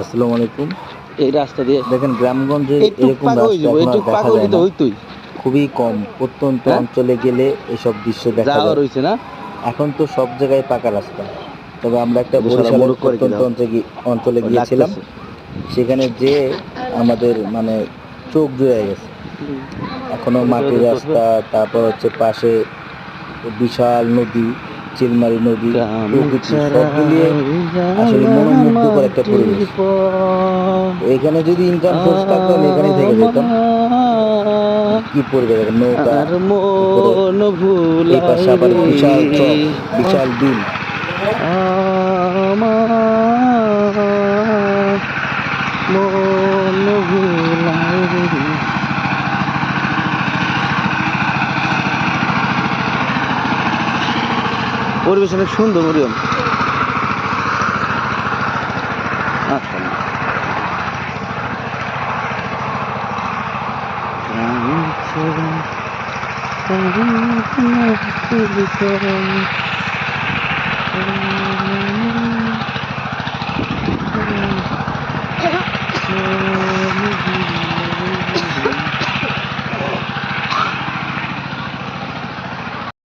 আসসালামু আলাইকুম। এই রাস্তা দিয়ে দেখেন গ্রামগঞ্জে একটু এরকম পাক হয়ে রাস্তা যাবো, এখন একটু আর পাক দেখা হইলে যায় তো না। হইতোই। খুবই কম। প্রত্যন্ত হ্যাঁ, অঞ্চলে গেলে এসব দৃশ্য দেখা যাওয়া যায়। রয়েছে না। এখন তো সব জায়গায় পাকা রাস্তা। তবে আমরা একটা এটা শালা বরিশালের মোরগ করে কি প্রত্যন্ত দাও, অঞ্চলে ও গিয়েছিলাম। ডাকতেছে। সেখানে যেয়ে আমাদের মানে চোখ জুড়ায় গেছে। এখনো মাটির রাস্তা, তারপর হচ্ছে পাশে বিশাল নদী, চিলমারি নদী, গ্রাম প্রকৃতি ছাড়া সব মিলিয়ে আসলে উজালা মনোমুগ্ধকর একটা মাটির পরিবেশ। পর তো এখানে যদি ইনকাম সোর্স থাকতো আমি এখানেই থেকে যেতাম। আমার কি পরিবেশ দেখেন, নৌকা আর উপরে, মন এই পাশে ভুলাই আবার রে, বিশাল চর, বিশাল বিল। আমার মন ভুলাই রে। পরিবেশ অনেক সুন্দর মরিয়ম। গ্রাম ছেড়ে